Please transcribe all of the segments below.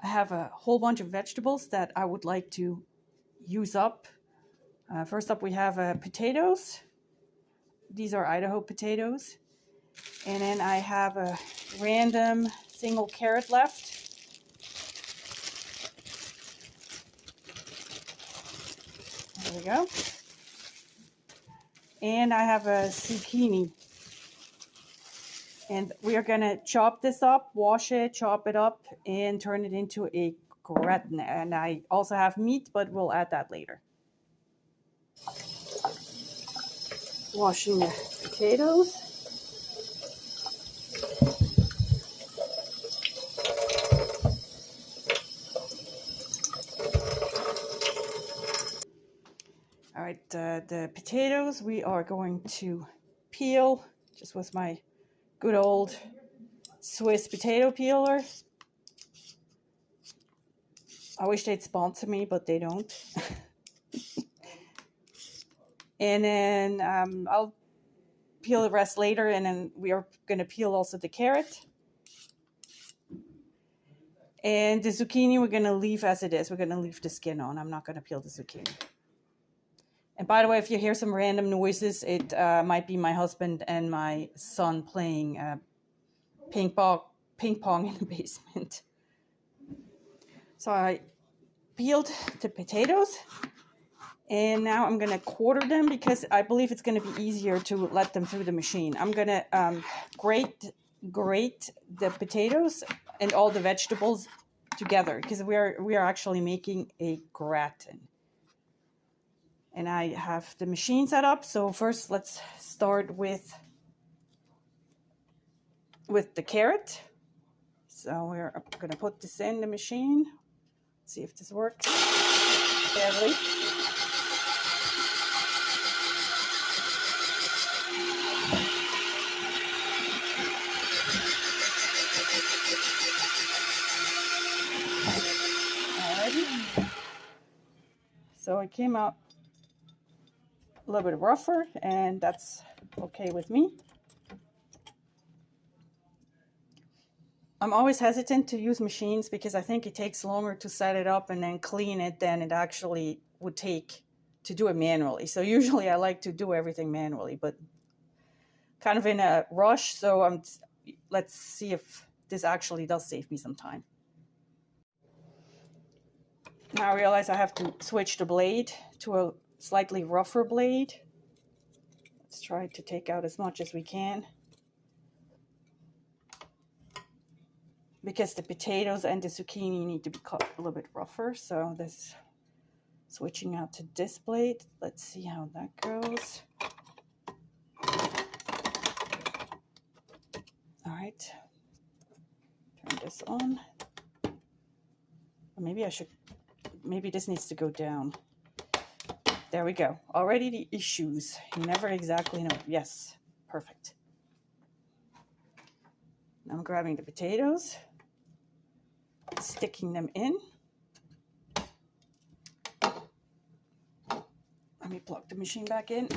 I have a whole bunch of vegetables that I would like to use up. First up, we have potatoes. These are Idaho potatoes. And then I have a random single carrot left. There we go. And I have a zucchini. And we are going to chop this up, wash it, chop it up, and turn it into a gratin. And I also have meat, but we'll add that later. Washing the potatoes. All right, the potatoes we are going to peel just with my good old Swiss potato peeler. I wish they'd sponsor me, but they don't. And then I'll peel the rest later, and then we are going to peel also the carrot. And the zucchini we're going to leave as it is. We're going to leave the skin on. I'm not going to peel the zucchini. And by the way, if you hear some random noises, it might be my husband and my son playing ping pong in the basement. So I peeled the potatoes, and now I'm going to quarter them because I believe it's going to be easier to let them through the machine. I'm going to grate the potatoes and all the vegetables together because we are actually making a gratin. And I have the machine set up. So first let's start with the carrot. So we're going to put this in the machine. See if this works. Barely. Alrighty. So it came out a little bit rougher, and that's okay with me. I'm always hesitant to use machines because I think it takes longer to set it up and then clean it than it actually would take to do it manually. So usually I like to do everything manually, but kind of in a rush. So let's see if this actually does save me some time. Now I realize I have to switch the blade to a slightly rougher blade. Let's try to take out as much as we can. Because the potatoes and the zucchini need to be cut a little bit rougher. So this, switching out to this blade. Let's see how that goes. All right. Turn this on. Or maybe this needs to go down. There we go. Already the issues. You never exactly know. Yes, perfect. Now I'm grabbing the potatoes, sticking them in. Let me plug the machine back in.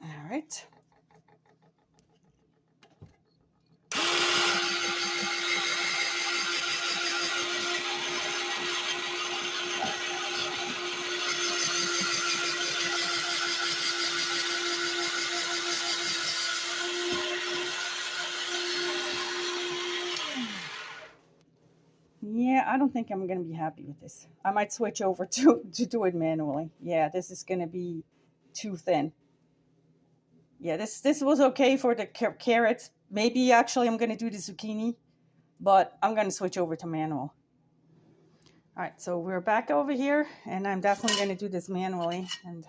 All right. Yeah, I don't think I'm going to be happy with this. I might switch over to do it manually. Yeah, this is going to be too thin. Yeah, this was okay for the carrots. Maybe actually I'm going to do the zucchini, but I'm going to switch over to manual. All right, so we're back over here, and I'm definitely going to do this manually and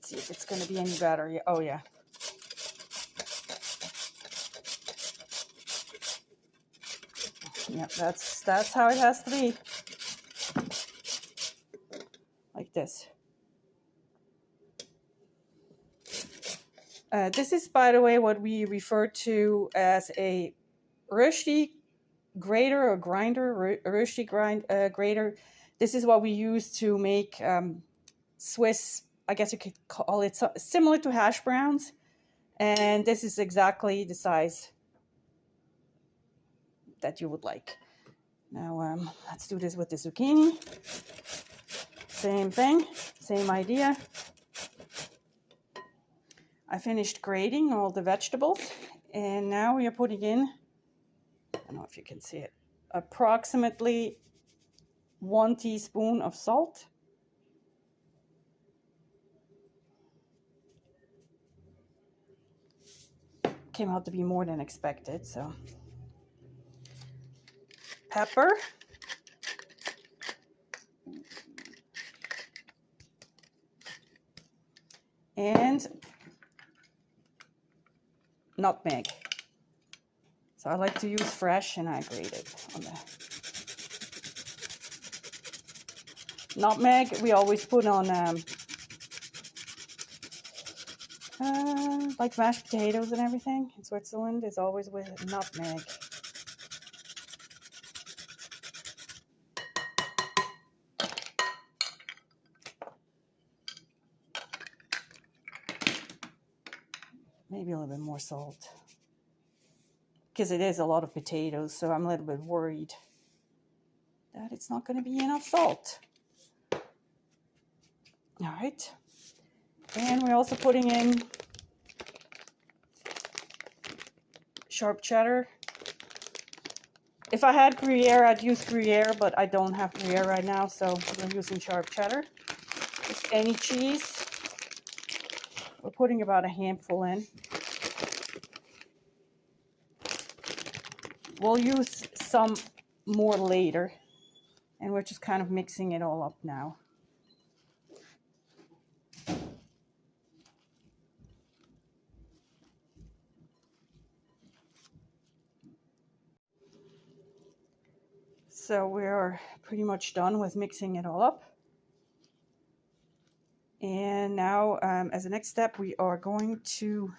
see if it's going to be any better. Yeah, oh yeah. Yeah, that's how it has to be. Like this. This is, by the way, what we refer to as a rösti grater or grinder, rösti grater. This is what we use to make Swiss, I guess you could call it similar to hash browns. And this is exactly the size that you would like. Now let's do this with the zucchini. Same thing, same idea. I finished grating all the vegetables, and now we are putting in, I don't know if you can see it, approximately 1 teaspoon of salt. Came out to be more than expected, so. Pepper. And nutmeg. So I like to use fresh, and I grate it on the nutmeg. We always put on like mashed potatoes and everything in Switzerland is always with nutmeg. Maybe a little bit more salt, because it is a lot of potatoes, so I'm a little bit worried that it's not going to be enough salt. All right, and we're also putting in sharp cheddar. If I had Gruyere, I'd use Gruyere, but I don't have Gruyere right now, so we're using sharp cheddar. Just any cheese. We're putting about a handful in. We'll use some more later, and we're just kind of mixing it all up now. So we're pretty much done with mixing it all up. And now, as a next step, we are going to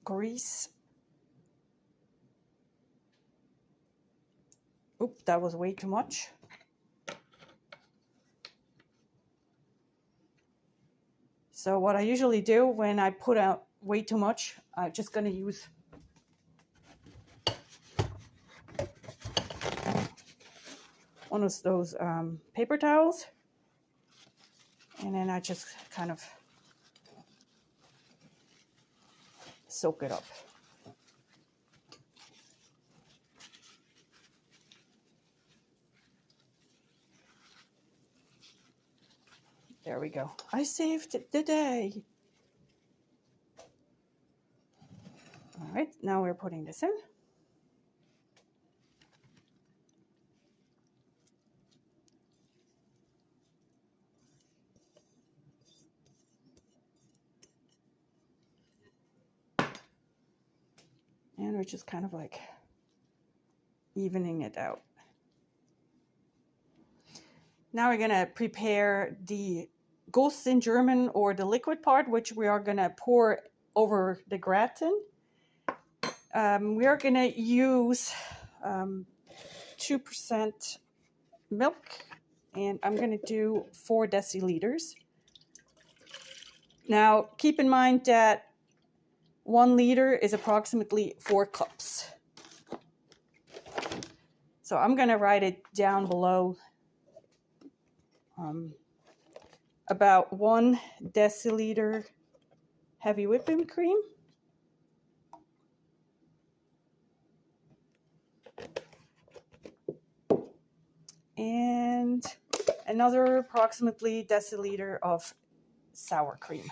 grease. Oop, that was way too much. So what I usually do when I put out way too much, I'm just going to use one of those paper towels, and then I just kind of soak it up. There we go. I saved the day. All right, now we're putting this in. And we're just kind of like evening it out. Now we're gonna prepare the Guss in German, or the liquid part, which we are gonna pour over the gratin. We are gonna use 2% milk, and I'm gonna do 4 deciliters. Now keep in mind that 1 liter is approximately 4 cups. So I'm gonna write it down below. About 1 deciliter heavy whipping cream. And another approximately deciliter of sour cream.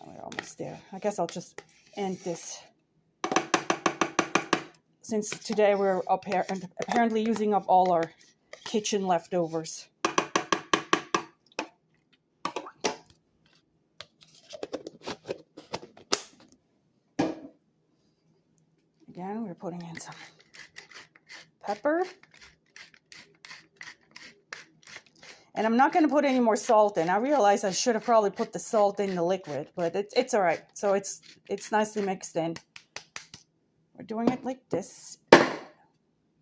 We're almost there. I guess I'll just end this, since today we're up here and apparently using up all our kitchen leftovers. Again, we're putting in some pepper. And I'm not going to put any more salt in. I realize I should have probably put the salt in the liquid, but it's all right. So it's nicely mixed in. We're doing it like this.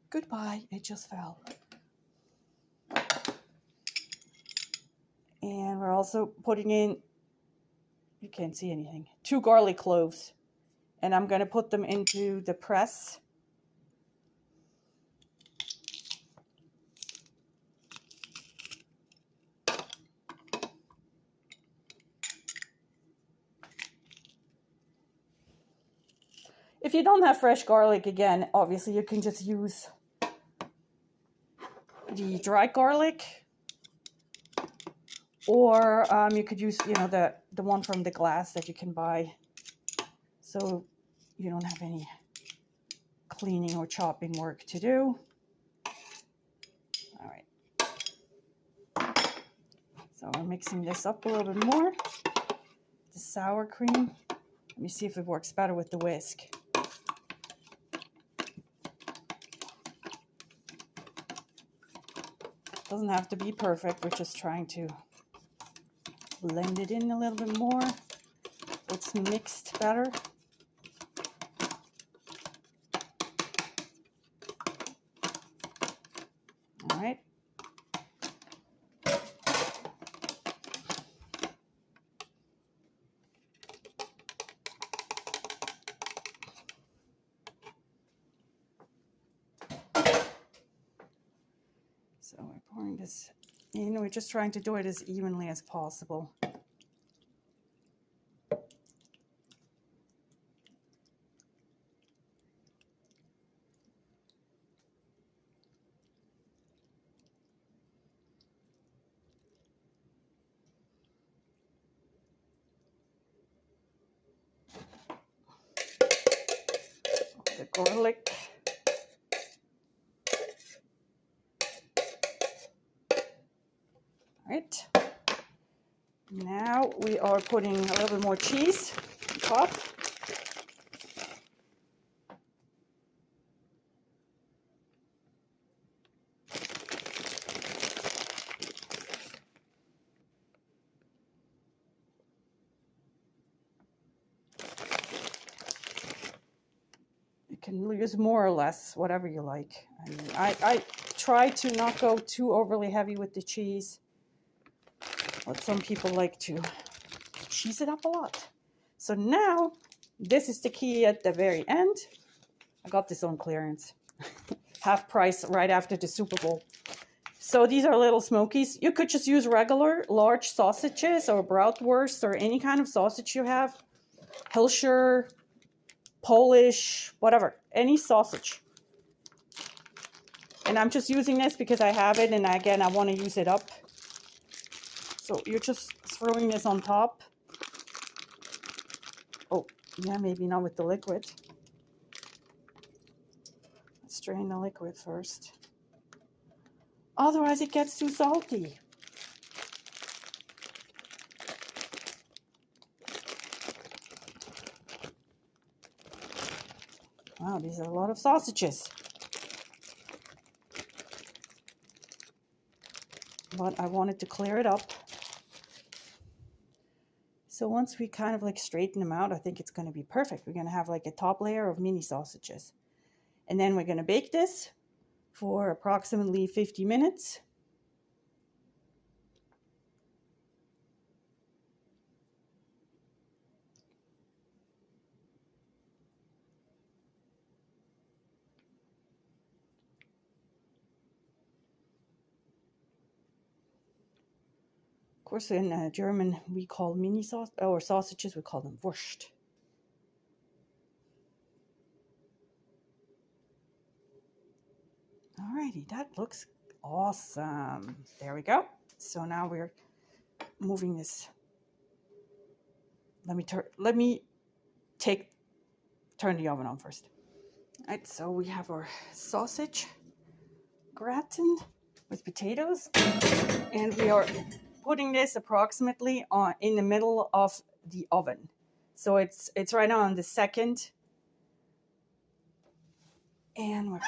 Goodbye, it just fell. And we're also putting in You can't see anything. 2 garlic cloves. And I'm going to put them into the press. If you don't have fresh garlic, again, obviously you can just use the dry garlic, or you could use, you know, the one from the glass that you can buy, so you don't have any cleaning or chopping work to do. All right. So we're mixing this up a little bit more. The sour cream. Let me see if it works better with the whisk. Doesn't have to be perfect. We're just trying to blend it in a little bit more so it's mixed better. All right. So we're pouring this in. We're just trying to do it as evenly as possible. The garlic. Right. Now we are putting a little bit more cheese on top. You can use more or less, whatever you like. I mean, I try to not go too overly heavy with the cheese, but some people like to cheese it up a lot. So now, this is the key at the very end. I got this on clearance. Half price right after the Super Bowl. So these are little smokies. You could just use regular large sausages or bratwurst or any kind of sausage you have. Hilscher, Polish, whatever, any sausage. And I'm just using this because I have it, and again, I want to use it up. So you're just throwing this on top. Oh, yeah, maybe not with the liquid. Let's strain the liquid first. Otherwise, it gets too salty. Wow, these are a lot of sausages. But I wanted to clear it up. So once we kind of like straighten them out, I think it's going to be perfect. We're going to have like a top layer of mini sausages. And then we're going to bake this for approximately 50 minutes. Of course, in German, we call mini sausages, we call them Wurst. Alrighty, that looks awesome. There we go. So now we're moving this. Let me turn the oven on first. All right, so we have our sausage gratin with potatoes, and we are putting this approximately in the middle of the oven. So it's right now on the second, and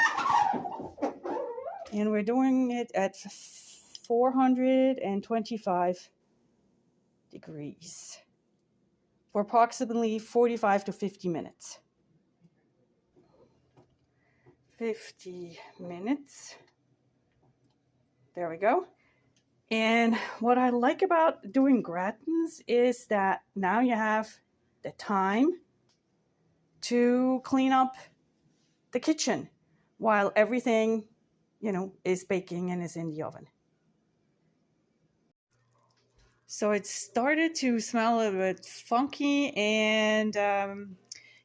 we're doing it at 425 degrees for approximately 45 to 50 minutes. 50 minutes. There we go. And what I like about doing gratins is that now you have the time to clean up the kitchen while everything, is baking and is in the oven. So it started to smell a bit funky, and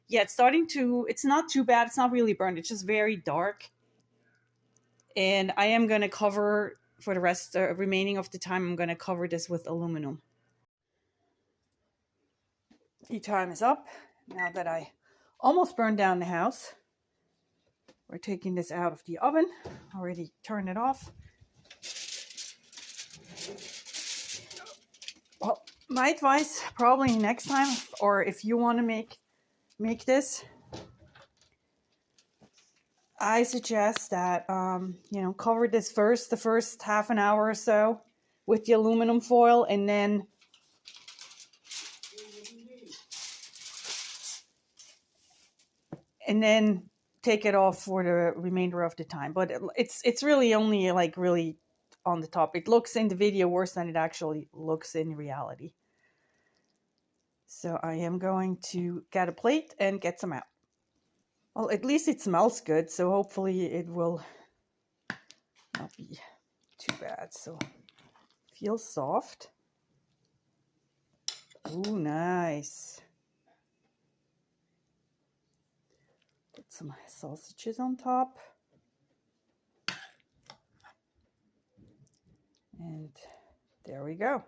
it's not too bad. It's not really burned. It's just very dark. And I am going to cover, for the remaining of the time, I'm going to cover this with aluminum. The time is up. Now that I almost burned down the house, we're taking this out of the oven. Already turned it off. Well, my advice, probably next time, or if you want to make this, I suggest that cover this the first half an hour or so with the aluminum foil, and then take it off for the remainder of the time. But it's really only really on the top. It looks in the video worse than it actually looks in reality. So I am going to get a plate and get some out. Well, at least it smells good, so hopefully it will not be too bad. So feels soft. Ooh, nice. Put some sausages on top. And there we go.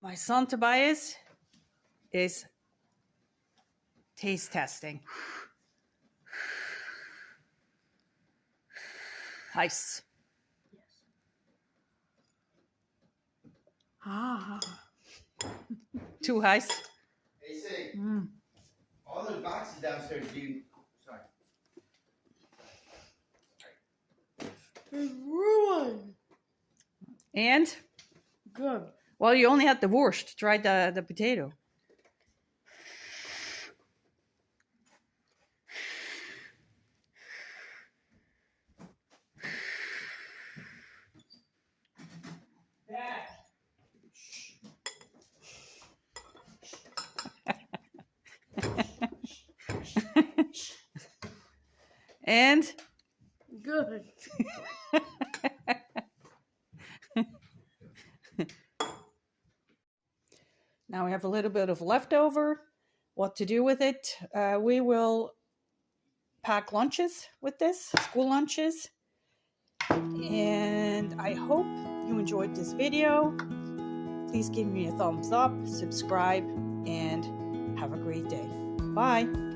My son Tobias is taste testing. Nice. Yes. Ah. Too nice. Hey, say, all those boxes downstairs, sorry. It's ruined. And? Good. Well, you only had the wurst. Try the potato. And? Good. Now we have a little bit of leftover. What to do with it? We will pack lunches with this, school lunches. And I hope you enjoyed this video. Please give me a thumbs up, subscribe, and have a great day. Bye.